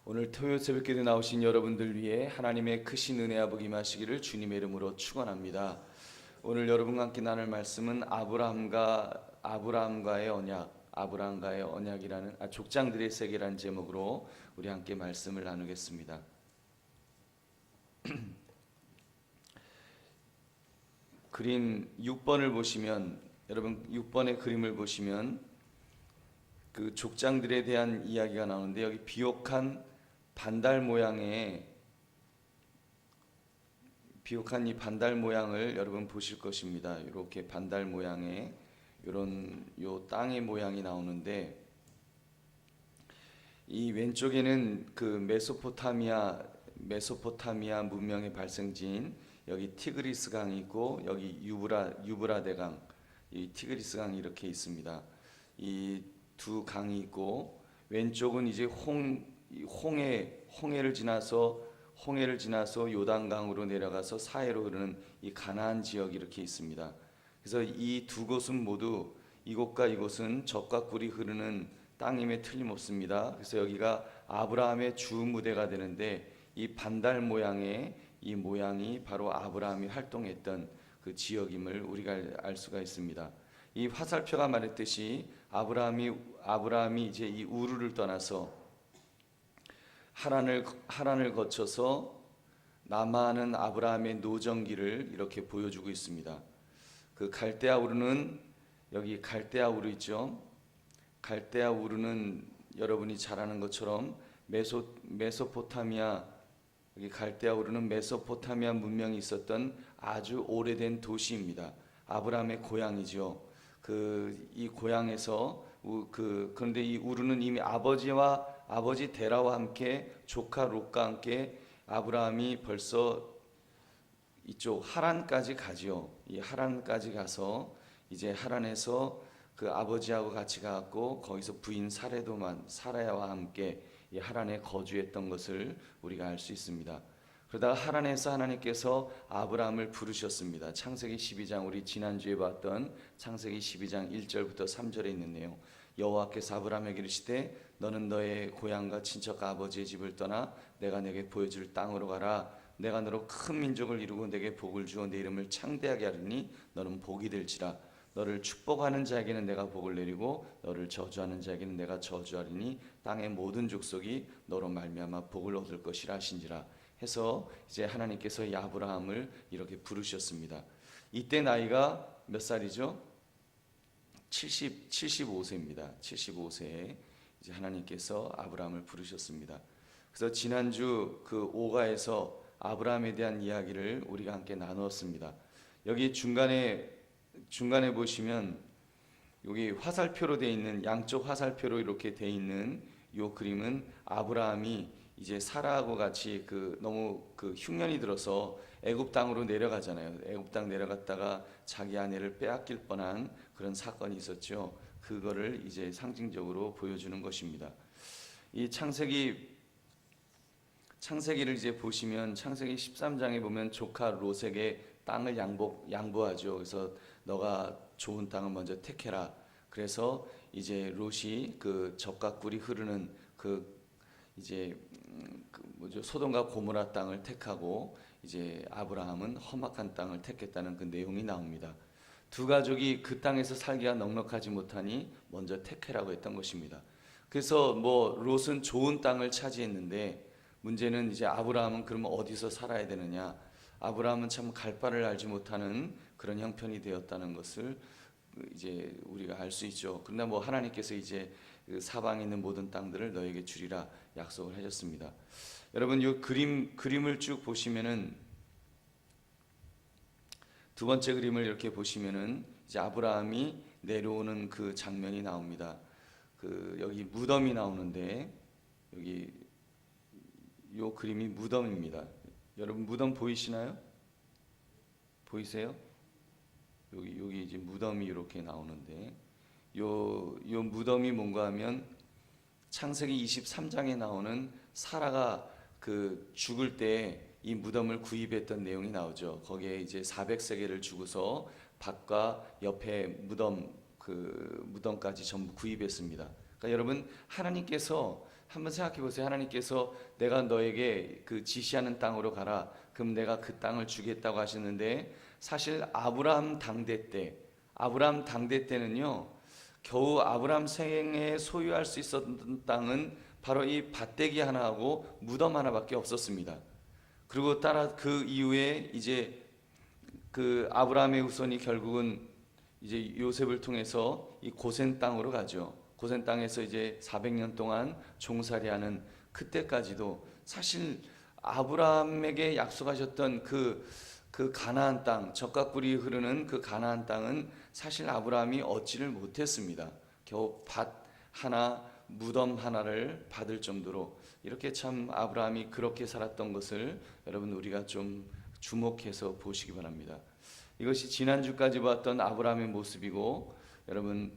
오늘 토요 새벽기도 나오신 여러분들 위해 하나님의 크신 은혜와 복이 임하시기를 주님의 이름으로 축원합니다. 오늘 여러분과 함께 나눌 말씀은 아브라함과의 언약이라는 족장들의 세계라는 제목으로 우리 함께 말씀을 나누겠습니다. 그림 6번을 보시면 여러분 6번의 그림을 보시면 그 족장들에 대한 이야기가 나오는데 여기 비옥한 이 반달 모양을 여러분 보실 것입니다. 이렇게 반달 모양의 요 땅의 모양이 나오는데 이 왼쪽에는 그 메소포타미아 문명의 발생지인 여기 티그리스 강이 있고 여기 유브라데 강, 이 티그리스 강이 이렇게 있습니다. 이 두 강이 있고 왼쪽은 이제 홍해를 지나서 요단강으로 내려가서 사해로 흐르는 이 가나안 지역이 이렇게 있습니다. 그래서 이 두 곳은 모두 이곳과 이곳은 젖과 꿀이 흐르는 땅임에 틀림없습니다. 그래서 여기가 아브라함의 주 무대가 되는데 이 반달 모양의 이 모양이 바로 아브라함이 활동했던 그 지역임을 우리가 알 수가 있습니다. 이 화살표가 말했듯이 아브라함이 이제 이 우르를 떠나서 하란을 거쳐서 남하하는 아브라함의 노정기를 이렇게 보여주고 있습니다. 그 갈대아 우르는 여기 갈대아 우르 있죠. 갈대아 우르는 여러분이 잘 아는 것처럼 메소포타미아 여기 갈대아 우르는 메소포타미아 문명이 있었던 아주 오래된 도시입니다. 아브라함의 고향이죠. 이 고향에서 그런데 이 우르는 이미 아버지 데라와 함께 조카 롯과 함께 아브라함이 벌써 이쪽 하란까지 가지요. 이 하란까지 가서 이제 하란에서 그 아버지하고 같이 가고 거기서 부인 사라야와 함께 이 하란에 거주했던 것을 우리가 알 수 있습니다. 그러다가 하란에서 하나님께서 아브라함을 부르셨습니다. 창세기 12장 우리 지난주에 봤던 창세기 12장 1절부터 3절에 있는 내용. 여호와께서 아브라함에게 이르시되 너는 너의 고향과 친척과 아버지의 집을 떠나 내가 내게 보여줄 땅으로 가라. 내가 너로 큰 민족을 이루고 내게 복을 주어 내 이름을 창대하게 하리니 너는 복이 될지라. 너를 축복하는 자에게는 내가 복을 내리고 너를 저주하는 자에게는 내가 저주하리니 땅의 모든 족속이 너로 말미암아 복을 얻을 것이라 하신지라. 해서 이제 하나님께서 이 아브라함을 이렇게 부르셨습니다. 이때 나이가 몇 살이죠? 75세입니다. 75세에 이제 하나님께서 아브라함을 부르셨습니다. 그래서 지난주 그 오가에서 아브라함에 대한 이야기를 우리가 함께 나누었습니다. 여기 중간에 보시면 여기 화살표로 되어 있는 양쪽 화살표로 이렇게 되어 있는 이 그림은 아브라함이 이제 사라하고 같이 너무 흉년이 들어서 애굽 땅으로 내려가잖아요. 애굽 땅 내려갔다가 자기 아내를 빼앗길 뻔한 그런 사건이 있었죠. 그거를 이제 상징적으로 보여주는 것입니다. 이 창세기를 이제 보시면 창세기 13장에 보면 조카 롯에게 땅을 양보하죠. 그래서 너가 좋은 땅을 먼저 택해라. 그래서 이제 롯이 그 젖과 꿀이 흐르는 소돔과 고모라 땅을 택하고 이제 아브라함은 험악한 땅을 택했다는 그 내용이 나옵니다. 두 가족이 그 땅에서 살기가 넉넉하지 못하니 먼저 택해라고 했던 것입니다. 그래서 롯은 좋은 땅을 차지했는데 문제는 이제 아브라함은 그러면 어디서 살아야 되느냐? 아브라함은 참 갈 바를 알지 못하는 그런 형편이 되었다는 것을 이제 우리가 알 수 있죠. 그러나 하나님께서 이제 그 사방에 있는 모든 땅들을 너에게 주리라 약속을 하셨습니다. 여러분 이 그림을 쭉 보시면은 두 번째 그림을 이렇게 보시면은 이제 아브라함이 내려오는 그 장면이 나옵니다. 여기 무덤이 나오는데 여기 이 그림이 무덤입니다. 여러분 무덤 보이시나요? 보이세요? 여기 이제 무덤이 이렇게 나오는데 요 무덤이 뭔가 하면 창세기 23장에 나오는 사라가 죽을 때 이 무덤을 구입했던 내용이 나오죠. 거기에 이제 400세겔을 주고서 밭과 옆에 무덤까지 전부 구입했습니다. 그러니까 여러분 하나님께서 한번 생각해 보세요. 하나님께서 내가 너에게 그 지시하는 땅으로 가라. 그럼 내가 그 땅을 주겠다고 하셨는데, 사실 아브라함 당대 때는요, 겨우 아브라함 생에 소유할 수 있었던 땅은 바로 이 밭대기 하나하고 무덤 하나밖에 없었습니다. 그리고 따라 그 이후에 이제 그 아브라함의 후손이 결국은 이제 요셉을 통해서 이 고센 땅으로 가죠. 고센 땅에서 이제 400년 동안 종살이하는 그때까지도 사실 아브라함에게 약속하셨던 그 가나안 땅, 젖과 꿀이 흐르는 그 가나안 땅은 사실 아브라함이 얻지를 못했습니다. 겨우 밭 하나, 무덤 하나를 받을 정도로 이렇게 참 아브라함이 그렇게 살았던 것을 여러분 우리가 좀 주목해서 보시기 바랍니다. 이것이 지난주까지 봤던 아브라함의 모습이고, 여러분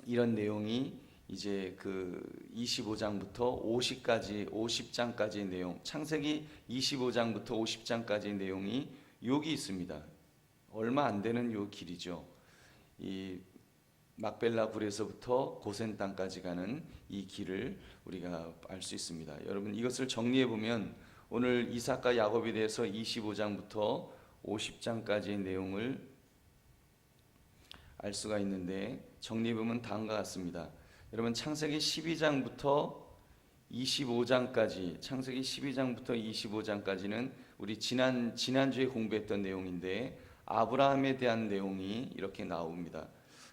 이런 내용이 이제 그 25장부터 50장까지의 내용, 창세기 25장부터 50장까지의 내용이 여기 있습니다. 얼마 안 되는 요 길이죠. 이 막벨라 굴에서부터 고센 땅까지 가는 이 길을 우리가 알 수 있습니다. 여러분 이것을 정리해 보면 오늘 이삭과 야곱에 대해서 25장부터 50장까지의 내용을 알 수가 있는데, 정리해 보면 다음과 같습니다. 여러분 창세기 12장부터 25장까지, 창세기 12장부터 25장까지는 우리 지난주에 공부했던 내용인데, 아브라함에 대한 내용이 이렇게 나옵니다.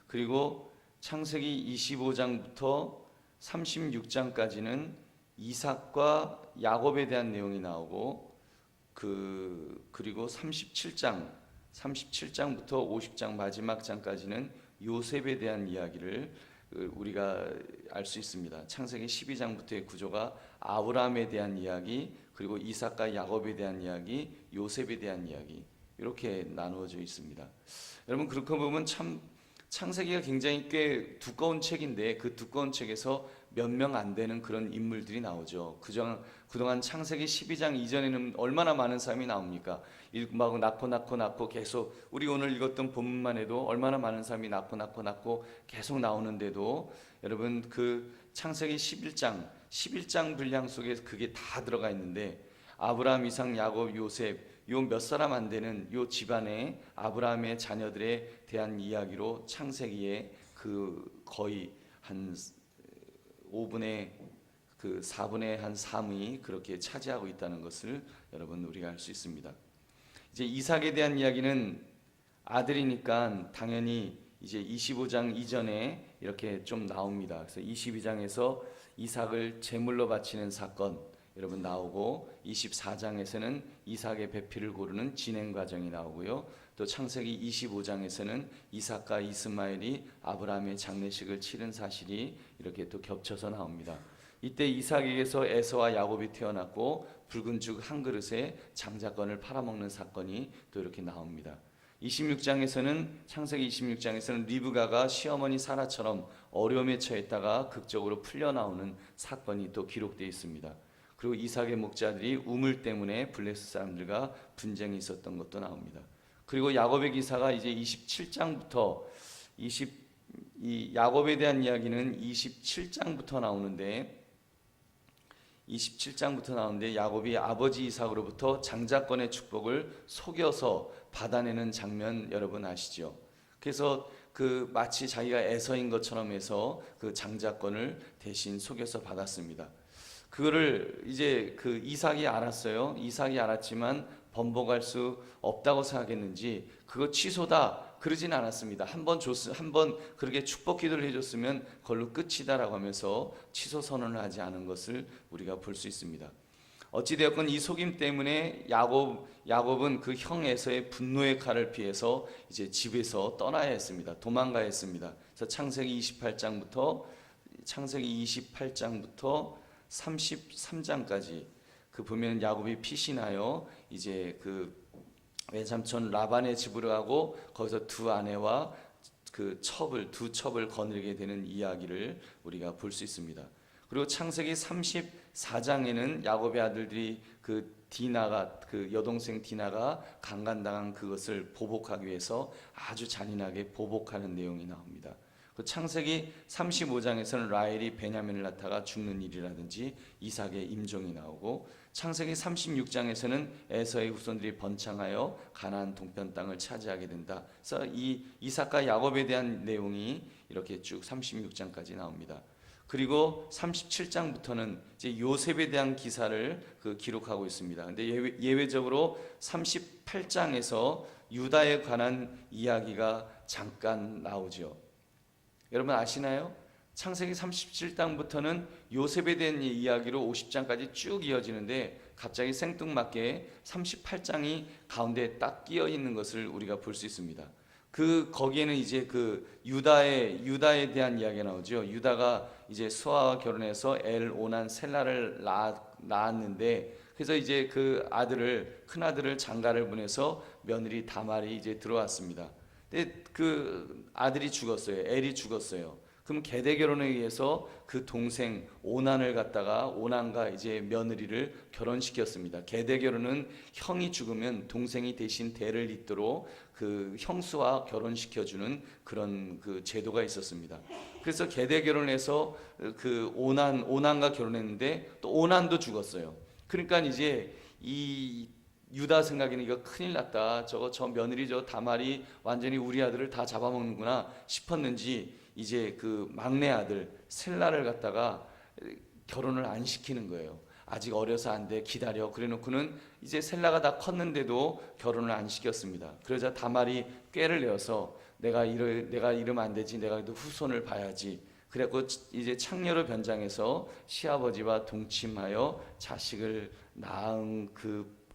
그리고 창세기 25장부터 36장까지는 이삭과 야곱에 대한 내용이 나오고, 그리고 37장부터 50장 마지막 장까지는 요셉에 대한 이야기를 우리가 알 수 있습니다. 창세기 12장부터의 구조가 아브라함에 대한 이야기, 그리고 이삭과 야곱에 대한 이야기, 요셉에 대한 이야기, 이렇게 나누어져 있습니다. 여러분 그렇게 보면 참 창세기가 굉장히 꽤 두꺼운 책인데, 그 두꺼운 책에서 몇 명 안 되는 그런 인물들이 나오죠. 그동안 창세기 12장 이전에는 얼마나 많은 사람이 나옵니까? 읽고 낳고 계속, 우리 오늘 읽었던 본문만 해도 얼마나 많은 사람이 낳고 계속 나오는데도, 여러분 그 창세기 11장 분량 속에 그게 다 들어가 있는데, 아브라함, 이삭, 야곱, 요셉, 요 몇 사람 안 되는 요 집안의 아브라함의 자녀들에 대한 이야기로 창세기의 그 거의 한 4분의 한 3이 그렇게 차지하고 있다는 것을 여러분 우리가 알 수 있습니다. 이제 이삭에 대한 이야기는 아들이니까 당연히 이제 25장 이전에 이렇게 좀 나옵니다. 그래서 22장에서 이삭을 제물로 바치는 사건 여러분 나오고, 24장에서는 이삭의 배필을 고르는 진행 과정이 나오고요. 또 창세기 25장에서는 이삭과 이스마엘이 아브라함의 장례식을 치른 사실이 이렇게 또 겹쳐서 나옵니다. 이때 이삭에게서 에서와 야곱이 태어났고, 붉은 죽 한 그릇에 장자권을 팔아먹는 사건이 또 이렇게 나옵니다. 26장에서는 창세기 26장에서는 리브가가 시어머니 사라처럼 어려움에 처했다가 극적으로 풀려 나오는 사건이 또 기록되어 있습니다. 그리고 이삭의 목자들이 우물 때문에 블레스 사람들과 분쟁이 있었던 것도 나옵니다. 그리고 야곱의 기사가 이제 27장부터 이 야곱에 대한 이야기는 27장부터 나오는데, 야곱이 아버지 이삭으로부터 장자권의 축복을 속여서 받아내는 장면 여러분 아시죠? 그래서 그 마치 자기가 에서인 것처럼 해서 그 장자권을 대신 속여서 받았습니다. 그거를 이제 그 이삭이 알았어요. 이삭이 알았지만 번복할 수 없다고 생각했는지 그거 취소다 그러진 않았습니다. 한번 그렇게 축복 기도를 해줬으면 그걸로 끝이다라고 하면서 취소 선언을 하지 않은 것을 우리가 볼 수 있습니다. 어찌되었건 이 속임 때문에 야곱은 그 형 에서의 분노의 칼을 피해서 이제 집에서 떠나야 했습니다. 도망가야 했습니다. 그래서 창세기 28장부터 33장까지 그 보면 야곱이 피신하여 이제 그 외삼촌 라반의 집으로 가고, 거기서 두 아내와 두 첩을 거느리게 되는 이야기를 우리가 볼 수 있습니다. 그리고 창세기 34장에는 야곱의 아들들이 그 여동생 디나가 강간당한 그것을 보복하기 위해서 아주 잔인하게 보복하는 내용이 나옵니다. 그 창세기 35장에서는 라헬이 베냐민을 낳다가 죽는 일이라든지 이삭의 임종이 나오고, 창세기 36장에서는 에서의 후손들이 번창하여 가나안 동편 땅을 차지하게 된다. 그래서 이 이삭과 야곱에 대한 내용이 이렇게 쭉 36장까지 나옵니다. 그리고 37장부터는 이제 요셉에 대한 기사를 기록하고 있습니다. 근데 예외적으로 38장에서 유다에 관한 이야기가 잠깐 나오죠. 여러분 아시나요? 창세기 37장부터는 요셉에 대한 이야기로 50장까지 쭉 이어지는데, 갑자기 생뚱맞게 38장이 가운데 딱 끼어 있는 것을 우리가 볼 수 있습니다. 거기에는 이제 유다에 대한 이야기가 나오죠. 유다가 이제 수아와 결혼해서 오난 셀라를 낳았는데, 그래서 이제 큰 아들을 장가를 보내서 며느리 다말이 이제 들어왔습니다. 근데 그 아들이 죽었어요. 엘이 죽었어요. 그럼 계대 결혼에 의해서 그 동생 오난을 갖다가 오난과 이제 며느리를 결혼시켰습니다. 계대 결혼은 형이 죽으면 동생이 대신 대를 잇도록 그 형수와 결혼시켜주는 그런 제도가 있었습니다. 그래서 계대 결혼해서 오난과 결혼했는데 또 오난도 죽었어요. 그러니까 이제 이 유다 생각에는 이거 큰일 났다. 저 며느리 다말이 완전히 우리 아들을 다 잡아먹는구나 싶었는지, 이제 막내 아들 셀라를 갖다가 결혼을 안 시키는 거예요. 아직 어려서 안 돼, 기다려. 그래놓고는 이제 셀라가 다 컸는데도 결혼을 안 시켰습니다. 그러자 다말이 꾀를 내어서 내가 이러면 안 되지, 내가 후손을 봐야지. 그래갖고 이제 창녀로 변장해서 시아버지와 동침하여 자식을 낳은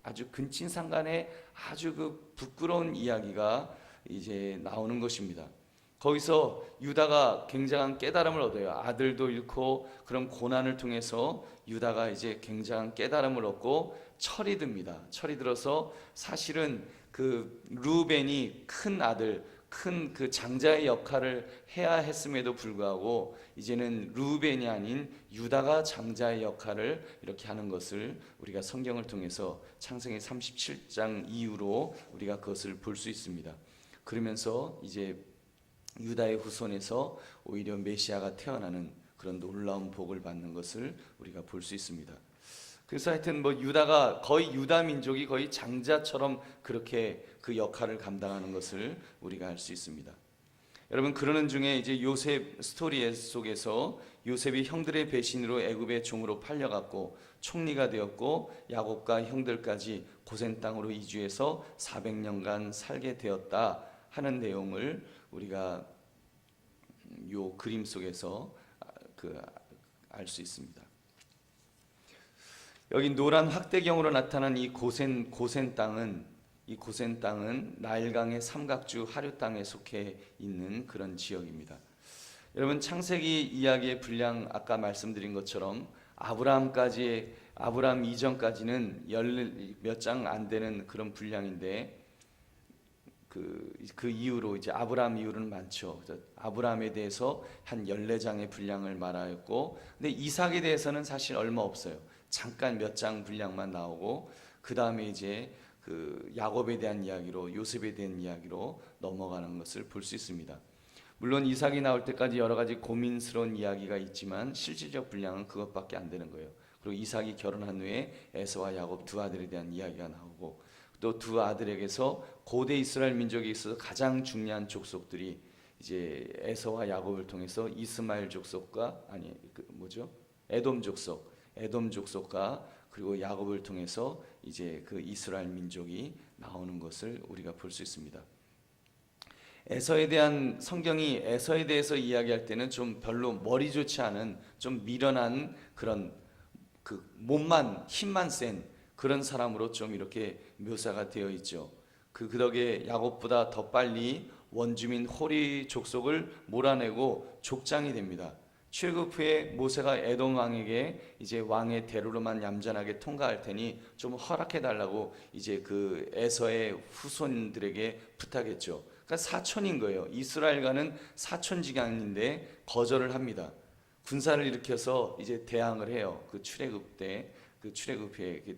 아주 근친상간의 아주 부끄러운 이야기가 이제 나오는 것입니다. 거기서 유다가 굉장한 깨달음을 얻어요. 아들도 잃고 그런 고난을 통해서 유다가 이제 굉장한 깨달음을 얻고 철이 듭니다. 철이 들어서 사실은 루벤이 큰 아들, 큰 장자의 역할을 해야 했음에도 불구하고 이제는 루벤이 아닌 유다가 장자의 역할을 이렇게 하는 것을 우리가 성경을 통해서 창세기 37장 이후로 우리가 그것을 볼 수 있습니다. 그러면서 이제 유다의 후손에서 오히려 메시아가 태어나는 그런 놀라운 복을 받는 것을 우리가 볼 수 있습니다. 그래서 하여튼 유다가 거의 유다 민족이 거의 장자처럼 그렇게 그 역할을 감당하는 것을 우리가 알 수 있습니다. 여러분, 그러는 중에 이제 요셉 스토리 속에서 요셉이 형들의 배신으로 애굽의 종으로 팔려갔고 총리가 되었고 야곱과 형들까지 고센 땅으로 이주해서 400년간 살게 되었다 하는 내용을 우리가 요 그림 속에서 알 수 있습니다. 여기 노란 확대경으로 나타난 이 고센 땅은 나일강의 삼각주 하류 땅에 속해 있는 그런 지역입니다. 여러분, 창세기 이야기의 분량 아까 말씀드린 것처럼 아브라함 이전까지는 몇 장 안 되는 그런 분량인데 그 이후로 이제 아브라함 이후로는 많죠. 아브라함에 대해서 한 14장의 분량을 말하였고, 근데 이삭에 대해서는 사실 얼마 없어요. 잠깐 몇 장 분량만 나오고, 그 다음에 이제 야곱에 대한 이야기로, 요셉에 대한 이야기로 넘어가는 것을 볼 수 있습니다. 물론 이삭이 나올 때까지 여러 가지 고민스러운 이야기가 있지만 실질적 분량은 그것밖에 안 되는 거예요. 그리고 이삭이 결혼한 후에 에서와 야곱 두 아들에 대한 이야기가 나오고, 또 두 아들에게서 고대 이스라엘 민족에 있어서 가장 중요한 족속들이 이제 에서와 야곱을 통해서 이스마엘 족속과 에돔 족속과 그리고 야곱을 통해서 이제 이스라엘 민족이 나오는 것을 우리가 볼 수 있습니다. 성경이 에서에 대해서 이야기할 때는 좀 별로 머리 좋지 않은, 좀 미련한 그런 힘만 센 그런 사람으로 좀 이렇게 묘사가 되어 있죠. 그 덕에 야곱보다 더 빨리 원주민 호리 족속을 몰아내고 족장이 됩니다. 출국 후에 모세가 에돔 왕에게 이제 왕의 대로로만 얌전하게 통과할 테니 좀 허락해 달라고 이제 에서의 후손들에게 부탁했죠. 그러니까 사촌인 거예요. 이스라엘과는 사촌지간인데 거절을 합니다. 군사를 일으켜서 이제 대항을 해요. 출애굽에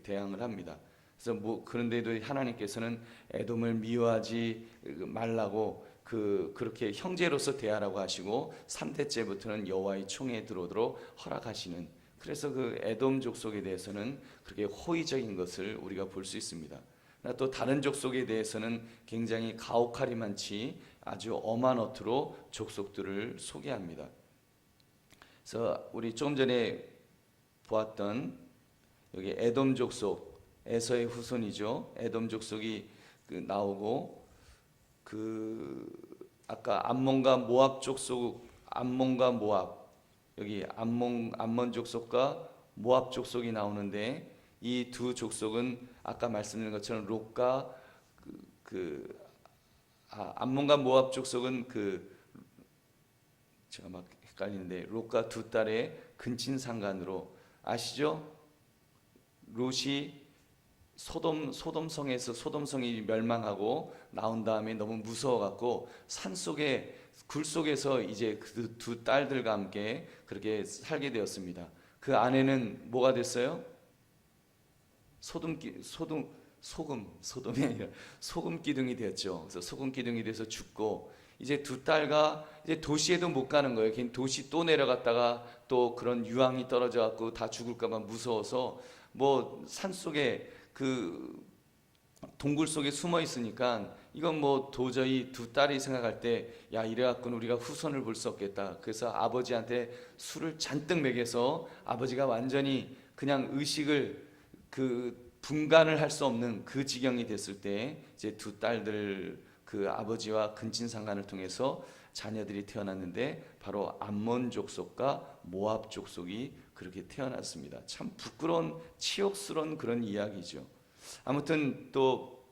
대항을 합니다. 그래서 그런데도 하나님께서는 에돔을 미워하지 말라고 그렇게 형제로서 대하라고 하시고 3대째부터는 여호와의 총회에 들어오도록 허락하시는, 그래서 그 에돔 족속에 대해서는 그렇게 호의적인 것을 우리가 볼 수 있습니다. 또 다른 족속에 대해서는 굉장히 가혹하리만치 아주 엄한 어투로 족속들을 소개합니다. 그래서 우리 조금 전에 보았던 여기 에돔 족속, 에서의 후손이죠. 에돔 족속이 나오고, 아까 암몬과 모압 족속, 암몬과 모압, 여기 암몬 족속과 모압 족속이 나오는데, 이 두 족속은 아까 말씀드린 것처럼 롯과 암몬과 모압 족속은 제가 막 헷갈리는데, 롯과 두 딸의 근친상간으로, 아시죠? 롯이 소돔성에서 소돔성이 멸망하고 나온 다음에 너무 무서워갖고 산 속에 굴 속에서 이제 그 두 딸들과 함께 그렇게 살게 되었습니다. 그 아내는 뭐가 됐어요? 소돔이 아니라 소금 기둥이 되었죠. 그래서 소금 기둥이 돼서 죽고, 이제 두 딸과 이제 도시에도 못 가는 거예요. 걔는 도시 또 내려갔다가 또 그런 유황이 떨어져 갖고 다 죽을까봐 무서워서 뭐 산속에 동굴 속에 숨어 있으니까, 이건 뭐 도저히 두 딸이 생각할 때, 야, 이래갖고는 우리가 후손을 볼 수 없겠다. 그래서 아버지한테 술을 잔뜩 먹여서 아버지가 완전히 그냥 의식을 분간을 할 수 없는 그 지경이 됐을 때, 이제 두 딸들 아버지와 근친상간을 통해서 자녀들이 태어났는데, 바로 암몬 족속과 모압 족속이 그렇게 태어났습니다. 참 부끄러운 치욕스러운 그런 이야기죠. 아무튼 또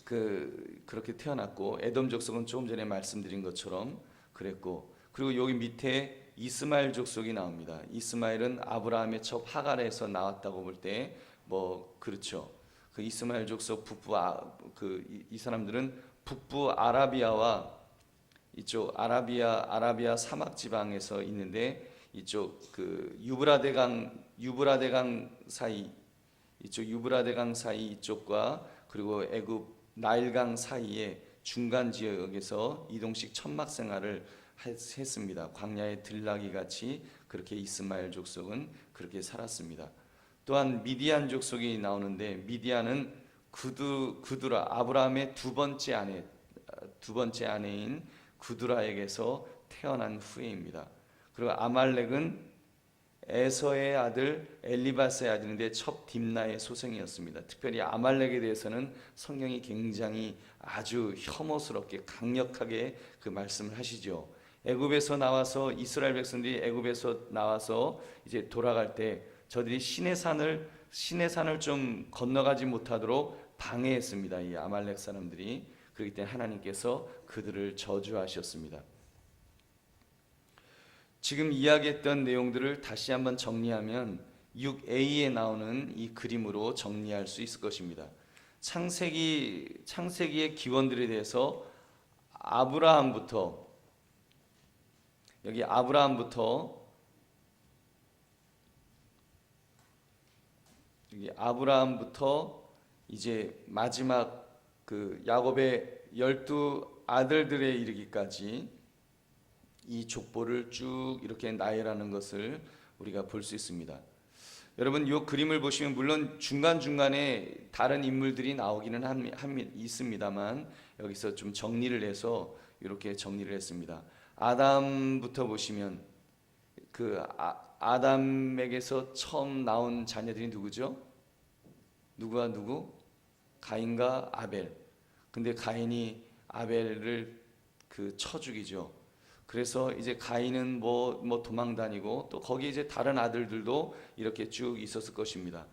그렇게 태어났고, 에돔 족속은 조금 전에 말씀드린 것처럼 그랬고, 그리고 여기 밑에 이스마엘 족속이 나옵니다. 이스마엘은 아브라함의 첩 하갈에서 나왔다고 볼 때 뭐 그렇죠. 그 이스마엘 족속 이 사람들은 북부 아라비아와 이쪽 아라비아 사막 지방에서 있는데, 이쪽 유브라데강 사이, 이쪽 유브라데강 사이 이쪽과 그리고 애굽 나일강 사이의 중간 지역에서 이동식 천막 생활을 했습니다. 광야의 들나귀 같이 그렇게 이스마엘 족속은 그렇게 살았습니다. 또한 미디안 족속이 나오는데, 미디안은 구두라, 아브라함의 두 번째 아내인 구두라에게서 태어난 후예입니다. 그리고 아말렉은 에서의 아들 엘리바스의 아들인데 첩 딥나의 소생이었습니다. 특별히 아말렉에 대해서는 성경이 굉장히 아주 혐오스럽게 강력하게 그 말씀을 하시죠. 애굽에서 나와서 이스라엘 백성들이 애굽에서 나와서 이제 돌아갈 때 저들이 시내 산을 좀 건너가지 못하도록 방해했습니다. 이 아말렉 사람들이. 그렇기 때문에 하나님께서 그들을 저주하셨습니다. 지금 이야기했던 내용들을 다시 한번 정리하면 6a에 나오는 이 그림으로 정리할 수 있을 것입니다. 창세기의 기원들에 대해서 아브라함부터 이제 마지막 야곱의 12아들들에 이르기까지 이 족보를 쭉 이렇게 나열하는 것을 우리가 볼 수 있습니다. 여러분, 이 그림을 보시면 물론 중간중간에 다른 인물들이 나오기는 있습니다만, 여기서 좀 정리를 해서 이렇게 정리를 했습니다. 아담부터 보시면 아담에게서 처음 나온 자녀들이 누구죠? 누구와 누구? 가인과 아벨. 근데 가인이 아벨을 쳐 죽이죠. 그래서 이제 가인은 뭐 도망 다니고, 또 거기 이제 다른 아들들도 이렇게 쭉 있었을 것입니다.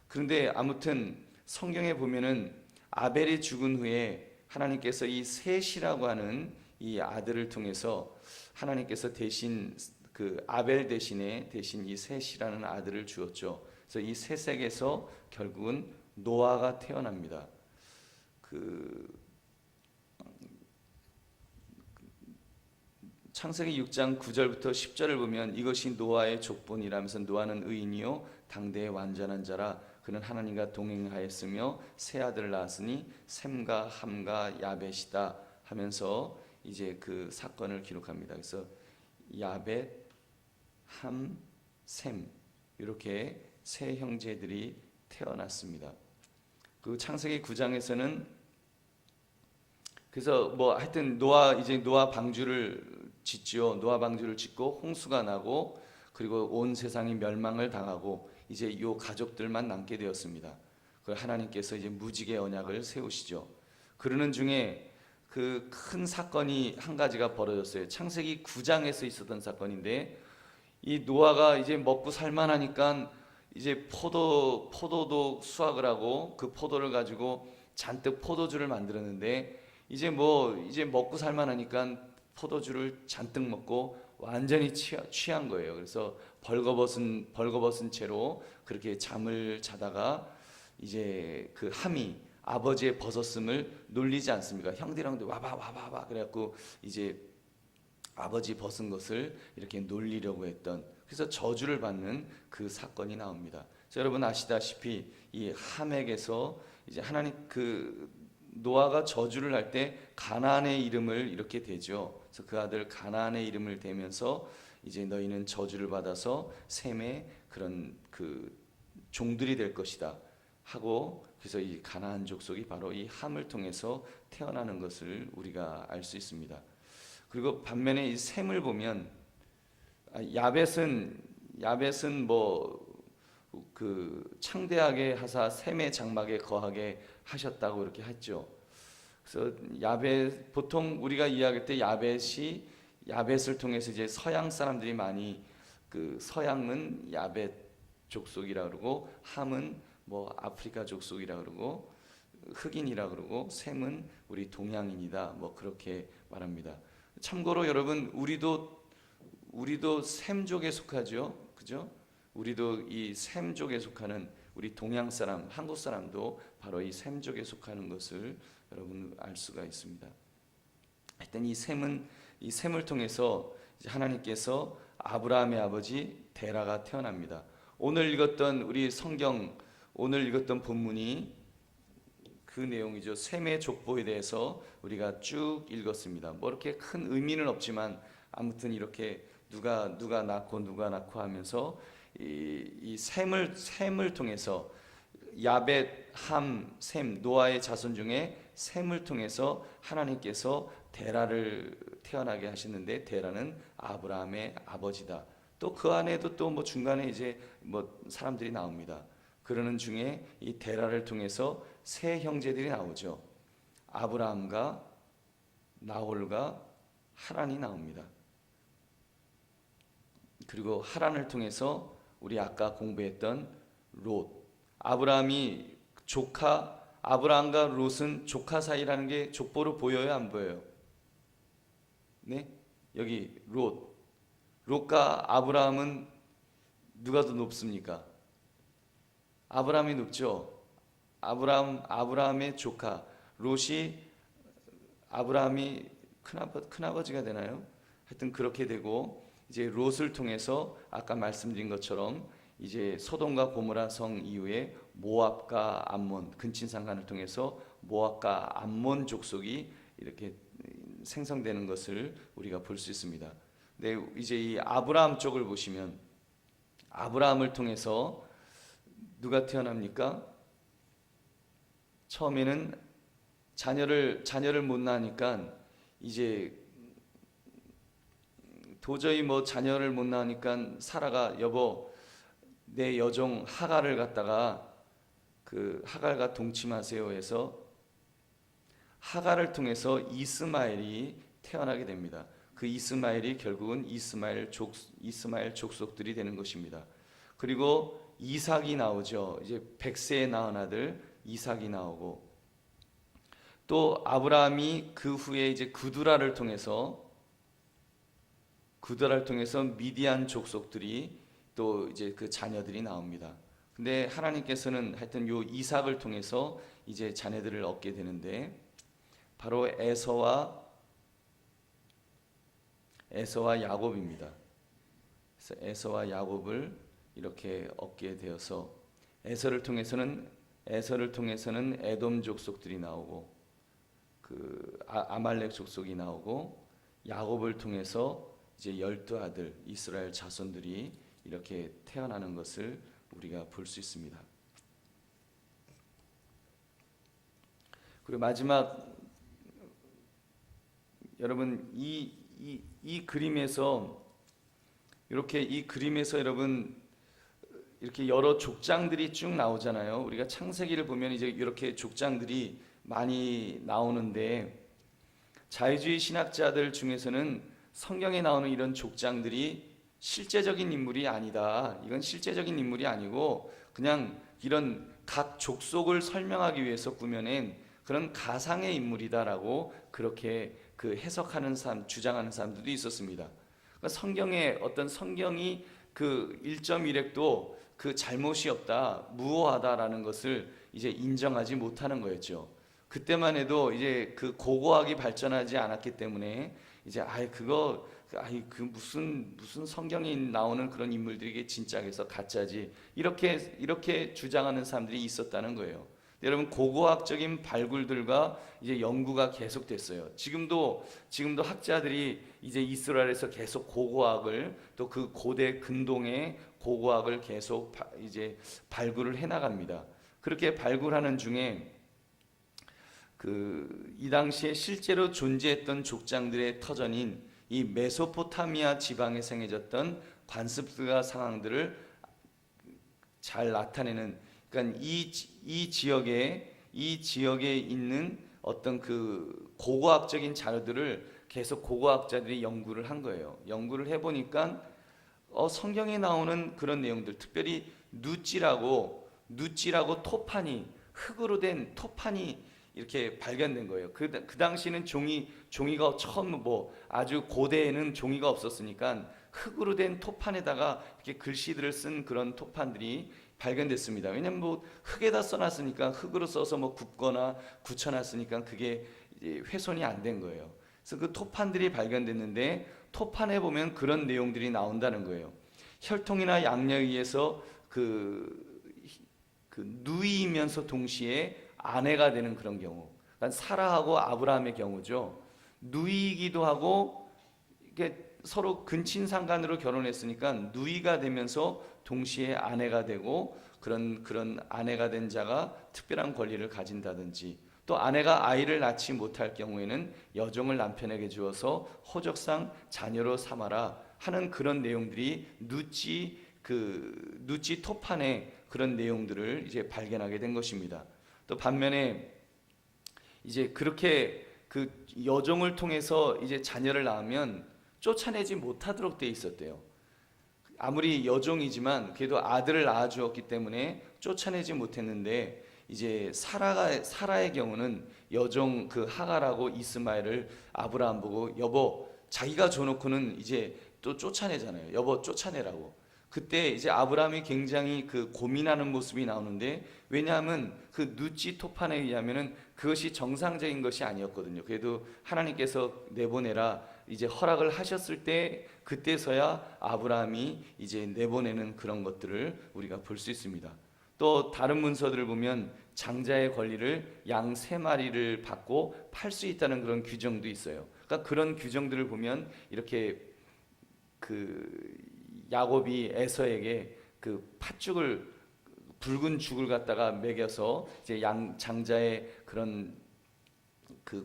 그런데 아무튼 성경에 보면은 아벨이 죽은 후에 하나님께서 이 셋이라고 하는 이 아들을 통해서 하나님께서 대신 아벨 대신 이 셋이라는 아들을 주었죠. 그래서 이 셋에게서 결국은 노아가 태어납니다. 창세기 6장 9절부터 10절을 보면 이것이 노아의 족본이라면서, 노아는 의인이요 당대의 완전한 자라, 그는 하나님과 동행하였으며 세 아들을 낳았으니 셈과 함과 야벳이다 하면서 이제 그 사건을 기록합니다. 그래서 야벳, 함, 셈 이렇게 세 형제들이 태어났습니다. 그 창세기 9장에서는 그래서 뭐 하여튼 노아 방주를 짓지요. 노아 방주를 짓고 홍수가 나고 그리고 온 세상이 멸망을 당하고 이제 요 가족들만 남게 되었습니다. 그 하나님께서 이제 무지개 언약을 세우시죠. 그러는 중에 그 큰 사건이 한 가지가 벌어졌어요. 창세기 9장에서 있었던 사건인데 이 노아가 이제 먹고 살만하니까 이제 포도도 수확을 하고 그 포도를 가지고 잔뜩 포도주를 만들었는데 이제 먹고 살만하니까 포도주를 잔뜩 먹고 완전히 취한 거예요. 그래서 벌거벗은 채로 그렇게 잠을 자다가 이제 그 함이 아버지의 벗었음을 놀리지 않습니까? 형들도 와봐 그래갖고 이제 아버지 벗은 것을 이렇게 놀리려고 했던, 그래서 저주를 받는 그 사건이 나옵니다. 그래서 여러분 아시다시피 이 함에게서 이제 하나님 그 노아가 저주를 할 때 가나안의 이름을 이렇게 대죠. 그래서 그 아들 가나안의 이름을 대면서 이제 너희는 저주를 받아서 셈의 그런 그 종들이 될 것이다 하고, 그래서 이 가나안 족속이 바로 이 함을 통해서 태어나는 것을 우리가 알 수 있습니다. 그리고 반면에 이 셈을 보면 야벳은 뭐 그 창대하게 하사 셈의 장막에 거하게 하셨다고 이렇게 했죠. 그래서 야벳, 보통 우리가 이야기할 때 야벳을 통해서 이제 서양 사람들이 많이, 그 서양은 야벳 족속이라 그러고 함은 뭐 아프리카 족속이라 그러고 흑인이라 그러고 셈은 우리 동양인이다 뭐 그렇게 말합니다. 참고로 여러분 우리도 셈족에 속하죠. 그죠? 우리도 이 셈족에 속하는 우리 동양 사람, 한국 사람도 바로 이 셈족에 속하는 것을 여러분 알 수가 있습니다. 하여튼 이 셈을 통해서 이제 하나님께서 아브라함의 아버지 데라가 태어납니다. 오늘 읽었던 본문이 그 내용이죠. 셈의 족보에 대해서 우리가 쭉 읽었습니다. 뭐 이렇게 큰 의미는 없지만 아무튼 이렇게 누가 낳고 하면서 이 셈을 통해서 야벳, 함, 셈, 노아의 자손 중에 셈을 통해서 하나님께서 데라를 태어나게 하시는데 데라는 아브라함의 아버지다. 또 그 안에도 또 뭐 중간에 이제 뭐 사람들이 나옵니다. 그러는 중에 이 데라를 통해서 세 형제들이 나오죠. 아브라함과 나홀과 하란이 나옵니다. 그리고 하란을 통해서 우리 아까 공부했던 롯, 아브라함과 롯은 조카 사이라는 게 족보로 보여요, 안 보여요? 네? 여기 롯과 아브라함은 누가 더 높습니까? 아브라함이 높죠. 아브라함의 조카 롯이 아브라함이 큰아버지가 되나요? 하여튼 그렇게 되고 이제 롯을 통해서 아까 말씀드린 것처럼 이제 소돔과 고모라 성 이후에 모압과 암몬 근친상간을 통해서 모압과 암몬 족속이 이렇게 생성되는 것을 우리가 볼 수 있습니다. 근데 이제 이 아브라함 쪽을 보시면 아브라함을 통해서 누가 태어납니까? 처음에는 자녀를 못 낳으니까 이제 도저히 뭐 자녀를 못 낳으니까 사라가 여보 내 여종 하갈을 갖다가 그 하갈과 동침하세요 해서 하갈을 통해서 이스마엘이 태어나게 됩니다. 그 이스마엘이 결국은 이스마엘 족속들이 되는 것입니다. 그리고 이삭이 나오죠. 이제 100세에 낳은 아들 이삭이 나오고 또 아브라함이 그 후에 이제 구두라를 통해서 미디안 족속들이 또 이제 그 자녀들이 나옵니다. 근데 하나님께서는 하여튼 요 이삭을 통해서 이제 자녀들을 얻게 되는데 바로 에서와 야곱입니다. 그래서 에서와 야곱을 이렇게 얻게 되어서 에서를 통해서는 에돔 족속들이 나오고 아말렉 족속이 나오고 야곱을 통해서 이제 12아들 이스라엘 자손들이 이렇게 태어나는 것을 우리가 볼 수 있습니다. 그리고 마지막 여러분 이 그림에서 여러분 이렇게 여러 족장들이 쭉 나오잖아요. 우리가 창세기를 보면 이제 이렇게 족장들이 많이 나오는데 자유주의 신학자들 중에서는 성경에 나오는 이런 족장들이 실제적인 인물이 아니다. 이건 실제적인 인물이 아니고 그냥 이런 각 족속을 설명하기 위해서 꾸며낸 그런 가상의 인물이다라고 그렇게 해석하는 사람, 주장하는 사람들도 있었습니다. 그러니까 성경에 성경이 그 1.1획도 그 잘못이 없다, 무오하다라는 것을 이제 인정하지 못하는 거였죠. 그때만 해도 이제 그 고고학이 발전하지 않았기 때문에 이제 무슨 성경에 나오는 그런 인물들이 진짜겠어, 가짜지, 이렇게 주장하는 사람들이 있었다는 거예요. 여러분, 고고학적인 발굴들과 이제 연구가 계속됐어요. 지금도 학자들이 이제 이스라엘에서 계속 고고학을, 또 그 고대 근동의 고고학을 계속 이제 발굴을 해 나갑니다. 그렇게 발굴하는 중에 이 당시에 실제로 존재했던 족장들의 터전인 이 메소포타미아 지방에 생겨졌던 관습과 상황들을 잘 나타내는, 그러니까 이 지역에 있는 어떤 그 고고학적인 자료들을 계속 고고학자들이 연구를 한 거예요. 연구를 해보니까 성경에 나오는 그런 내용들, 특별히 누찌라고 토판이, 흙으로 된 토판이 이렇게 발견된 거예요. 그 당시는 종이가 처음 아주 고대에는 종이가 없었으니까 흙으로 된 토판에다가 이렇게 글씨들을 쓴 그런 토판들이 발견됐습니다. 왜냐면 흙에다 써놨으니까, 흙으로 써서 굽거나 굳혀놨으니까 그게 이제 훼손이 안 된 거예요. 그래서 그 토판들이 발견됐는데 토판에 보면 그런 내용들이 나온다는 거예요. 혈통이나 양녀에 의해서 누이면서 동시에 아내가 되는 그런 경우, 그러니까 사라하고 아브라함의 경우죠. 누이기도 하고 이게 서로 근친상간으로 결혼했으니까 누이가 되면서 동시에 아내가 되고, 그런 아내가 된 자가 특별한 권리를 가진다든지, 또 아내가 아이를 낳지 못할 경우에는 여종을 남편에게 주어서 호적상 자녀로 삼아라 하는 그런 내용들이 누찌 토판에 그런 내용들을 이제 발견하게 된 것입니다. 또 반면에 이제 그렇게 그 여종을 통해서 이제 자녀를 낳으면 쫓아내지 못하도록 돼 있었대요. 아무리 여종이지만 그래도 아들을 낳아주었기 때문에 쫓아내지 못했는데, 이제 사라의 경우는 여종 하갈하고 이스마엘을 아브라함 보고, 여보, 자기가 줘놓고는 이제 또 쫓아내잖아요. 여보, 쫓아내라고. 그때 이제 아브라함이 굉장히 고민하는 모습이 나오는데, 왜냐하면 그 누찌 토판에 의하면은 그것이 정상적인 것이 아니었거든요. 그래도 하나님께서 내보내라 이제 허락을 하셨을 때, 그때서야 아브라함이 이제 내보내는 그런 것들을 우리가 볼 수 있습니다. 또 다른 문서들을 보면 장자의 권리를 양 3마리를 받고 팔 수 있다는 그런 규정도 있어요. 그러니까 그런 규정들을 보면 이렇게 야곱이 에서에게 팥죽을, 붉은 죽을 갖다가 먹여서 이제 장자의 그런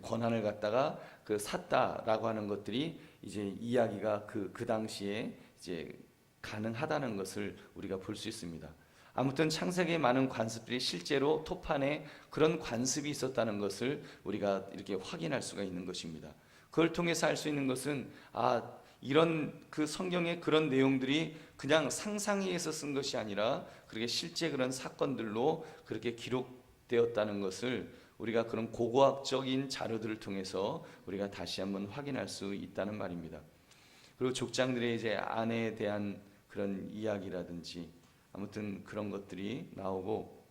권한을 갖다가 샀다라고 하는 것들이 이제 이야기가 그 당시에 이제 가능하다는 것을 우리가 볼 수 있습니다. 아무튼 창세기의 많은 관습들이 실제로 토판에 그런 관습이 있었다는 것을 우리가 이렇게 확인할 수가 있는 것입니다. 그걸 통해서 알 수 있는 것은, 이런 성경의 그런 내용들이 그냥 상상에 의해서 쓴 것이 아니라 그렇게 실제 그런 사건들로 그렇게 기록되었다는 것을 우리가 그런 고고학적인 자료들을 통해서 우리가 다시 한번 확인할 수 있다는 말입니다. 그리고 족장들의 이제 아내에 대한 그런 이야기라든지 아무튼 그런 것들이 나오고,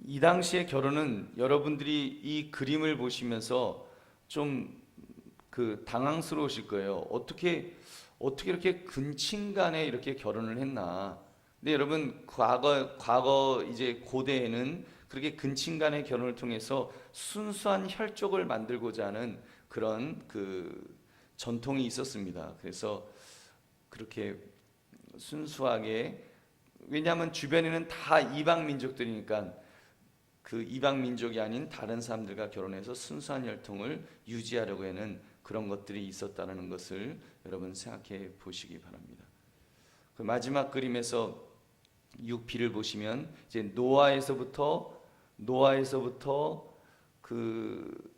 이 당시의 결혼은 여러분들이 이 그림을 보시면서 좀 당황스러우실 거예요. 어떻게 이렇게 근친간에 이렇게 결혼을 했나. 근데 여러분, 과거 이제 고대에는 그렇게 근친 간의 결혼을 통해서 순수한 혈족을 만들고자 하는 그런 그 전통이 있었습니다. 그래서 그렇게 순수하게, 왜냐하면 주변에는 다 이방 민족들이니까 그 이방 민족이 아닌 다른 사람들과 결혼해서 순수한 혈통을 유지하려고 하는 그런 것들이 있었다는 것을 여러분 생각해 보시기 바랍니다. 그 마지막 그림에서 6B를 보시면 이제 노아에서부터 그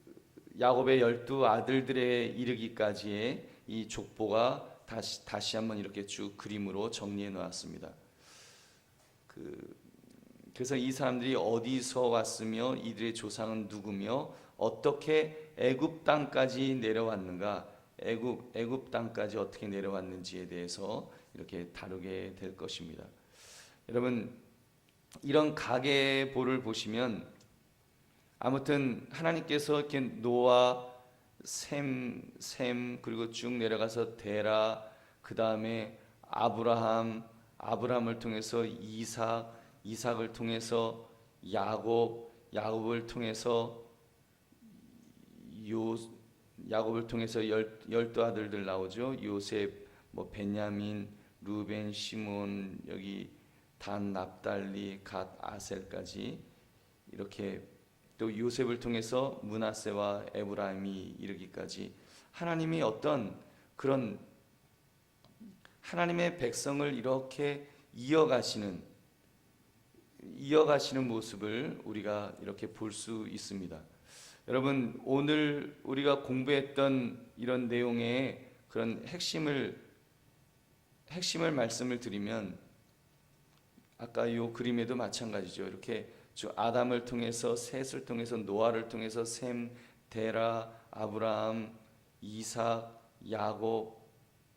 야곱의 12아들들에 이르기까지의 이 족보가 다시 한번 이렇게 쭉 그림으로 정리해 놓았습니다. 그래서 이 사람들이 어디서 왔으며 이들의 조상은 누구며 어떻게 애굽 땅까지 내려왔는가, 애굽 땅까지 어떻게 내려왔는지에 대해서 이렇게 다루게 될 것입니다. 여러분, 이런 가계보를 보시면 아무튼 하나님께서 이렇게 노아, 셈 그리고 쭉 내려가서 데라, 그 다음에 아브라함을 통해서 이삭을 통해서 야곱을 통해서 야곱을 통해서 12아들들 나오죠. 요셉, 뭐 베냐민, 루벤, 시몬, 여기 단, 납달리, 갓, 아셀까지, 이렇게 또 요셉을 통해서 므낫세와 에브라임이 이르기까지 하나님이 어떤 그런 하나님의 백성을 이렇게 이어가시는 모습을 우리가 이렇게 볼 수 있습니다. 여러분, 오늘 우리가 공부했던 이런 내용의 그런 핵심을 말씀을 드리면, 아까 이 그림에도 마찬가지죠. 이렇게 아담을 통해서, 셋을 통해서, 노아를 통해서 셈, 데라, 아브라함, 이삭, 야곱,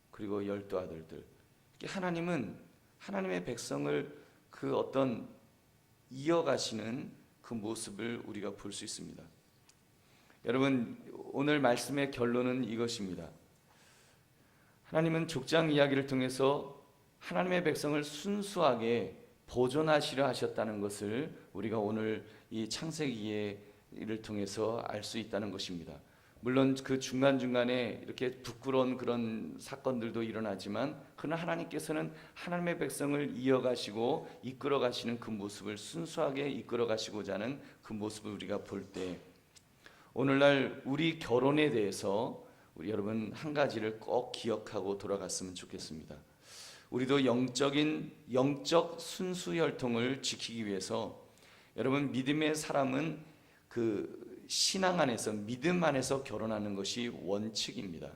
그리고 12아들들. 하나님은 하나님의 백성을 그 어떤 이어가시는 그 모습을 우리가 볼 수 있습니다. 여러분, 오늘 말씀의 결론은 이것입니다. 하나님은 족장 이야기를 통해서 하나님의 백성을 순수하게 보존하시려 하셨다는 것을 우리가 오늘 이 창세기를 통해서 알 수 있다는 것입니다. 물론 그 중간중간에 이렇게 부끄러운 그런 사건들도 일어나지만, 그러나 하나님께서는 하나님의 백성을 이어가시고 이끌어가시는 그 모습을, 순수하게 이끌어가시고자 하는 그 모습을 우리가 볼 때, 오늘날 우리 결혼에 대해서 우리 여러분 한 가지를 꼭 기억하고 돌아갔으면 좋겠습니다. 우리도 영적 순수 혈통을 지키기 위해서, 여러분, 믿음의 사람은 그 신앙 안에서, 믿음 안에서 결혼하는 것이 원칙입니다.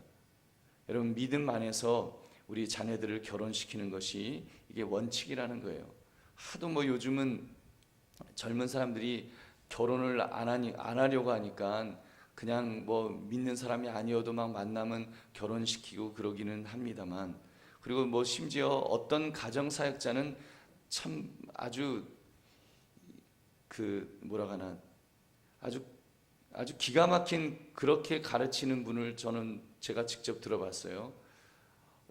여러분, 믿음 안에서 우리 자녀들을 결혼시키는 것이 이게 원칙이라는 거예요. 하도 뭐 요즘은 젊은 사람들이 결혼을 안 하려고 하니까 그냥 뭐 믿는 사람이 아니어도 막 만나면 결혼시키고 그러기는 합니다만, 그리고 뭐 심지어 어떤 가정사역자는 참 아주 그 뭐라 하나 아주 기가 막힌 그렇게 가르치는 분을 제가 직접 들어봤어요.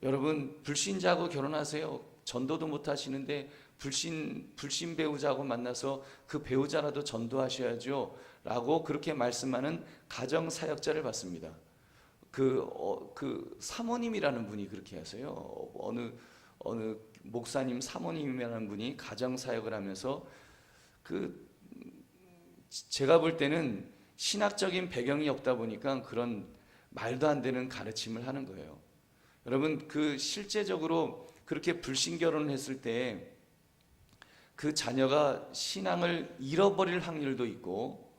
여러분, 불신자하고 결혼하세요. 전도도 못 하시는데 불신 배우자하고 만나서 그 배우자라도 전도하셔야죠 라고 그렇게 말씀하는 가정사역자를 봤습니다. 그 사모님이라는 분이 그렇게 하세요. 어느 목사님 사모님이라는 분이 가정사역을 하면서 제가 볼 때는 신학적인 배경이 없다 보니까 그런 말도 안 되는 가르침을 하는 거예요. 여러분, 실제적으로 그렇게 불신 결혼을 했을 때 그 자녀가 신앙을 잃어버릴 확률도 있고,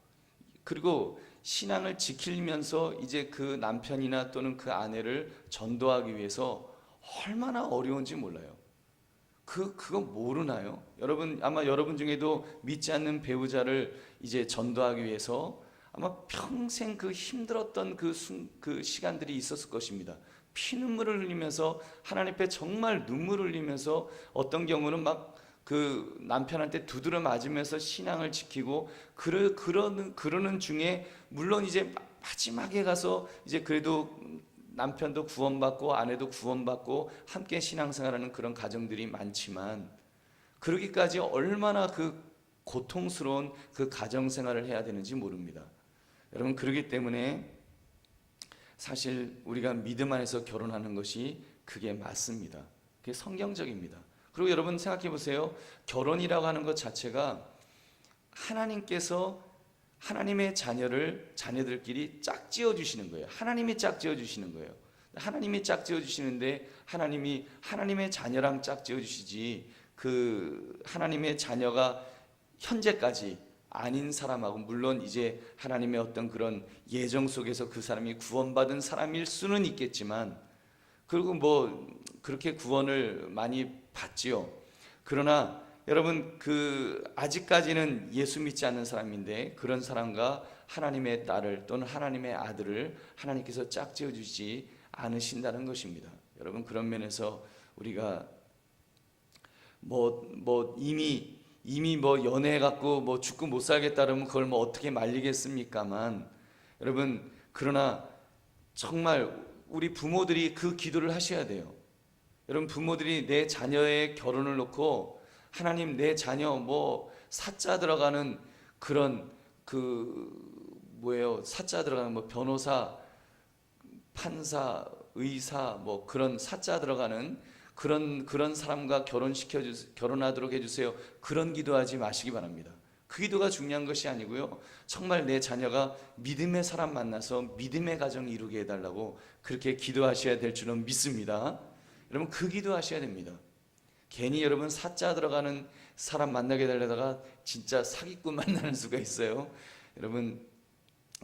그리고 신앙을 지키면서 이제 그 남편이나 또는 그 아내를 전도하기 위해서 얼마나 어려운지 몰라요. 그거 모르나요? 아마 여러분 중에도 믿지 않는 배우자를 이제 전도하기 위해서 아마 평생 그 힘들었던 그 시간들이 있었을 것입니다. 피눈물을 흘리면서, 하나님 앞에 정말 눈물을 흘리면서, 어떤 경우는 막 그 남편한테 두드려 맞으면서 신앙을 지키고 그러는 중에, 물론 이제 마지막에 가서 이제 그래도 남편도 구원받고 아내도 구원받고 함께 신앙생활하는 그런 가정들이 많지만, 그러기까지 얼마나 그 고통스러운 그 가정 생활을 해야 되는지 모릅니다. 여러분, 그렇기 때문에 사실 우리가 믿음 안에서 결혼하는 것이 그게 맞습니다. 그게 성경적입니다. 그리고 여러분 생각해 보세요. 결혼이라고 하는 것 자체가 하나님께서 하나님의 자녀들끼리 짝지어 주시는 거예요. 하나님이 짝지어 주시는 거예요. 하나님이 짝지어 주시는데 하나님이 하나님의 자녀랑 짝지어 주시지, 그 하나님의 자녀가 현재까지 아닌 사람하고, 물론 이제 하나님의 어떤 그런 예정 속에서 그 사람이 구원받은 사람일 수는 있겠지만, 그리고 뭐 그렇게 구원을 많이 받지요. 그러나 여러분, 그 아직까지는 예수 믿지 않는 사람인데 그런 사람과 하나님의 딸을 또는 하나님의 아들을 하나님께서 짝지어 주지 않으신다는 것입니다. 여러분, 그런 면에서 우리가 이미 뭐 연애해 갖고 뭐 죽고 못 살겠다 그러면 그걸 뭐 어떻게 말리겠습니까만, 여러분, 그러나 정말 우리 부모들이 그 기도를 하셔야 돼요. 여러분, 부모들이 내 자녀의 결혼을 놓고 하나님, 내 자녀 뭐 사자 들어가는 그런 사자 들어가는 뭐 변호사, 판사, 의사, 뭐 그런 사자 들어가는 그런 사람과 결혼하도록 해주세요. 그런 기도하지 마시기 바랍니다. 그 기도가 중요한 것이 아니고요. 정말 내 자녀가 믿음의 사람 만나서 믿음의 가정 이루게 해달라고 그렇게 기도하셔야 될 줄은 믿습니다. 여러분, 그 기도하셔야 됩니다. 괜히 여러분 사자 들어가는 사람 만나게 되려다가 진짜 사기꾼 만나는 수가 있어요. 여러분,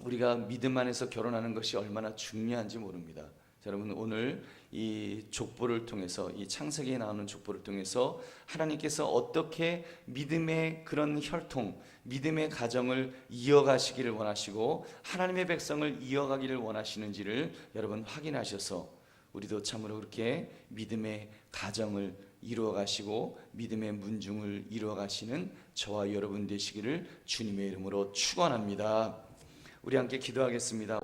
우리가 믿음 안에서 결혼하는 것이 얼마나 중요한지 모릅니다. 자, 여러분, 오늘 이 족보를 통해서, 이 창세기에 나오는 족보를 통해서 하나님께서 어떻게 믿음의 그런 혈통, 믿음의 가정을 이어가시기를 원하시고 하나님의 백성을 이어가기를 원하시는지를 여러분 확인하셔서 우리도 참으로 그렇게 믿음의 가정을 이루어 가시고 믿음의 문중을 이루어 가시는 저와 여러분 되시기를 주님의 이름으로 축원합니다. 우리 함께 기도하겠습니다.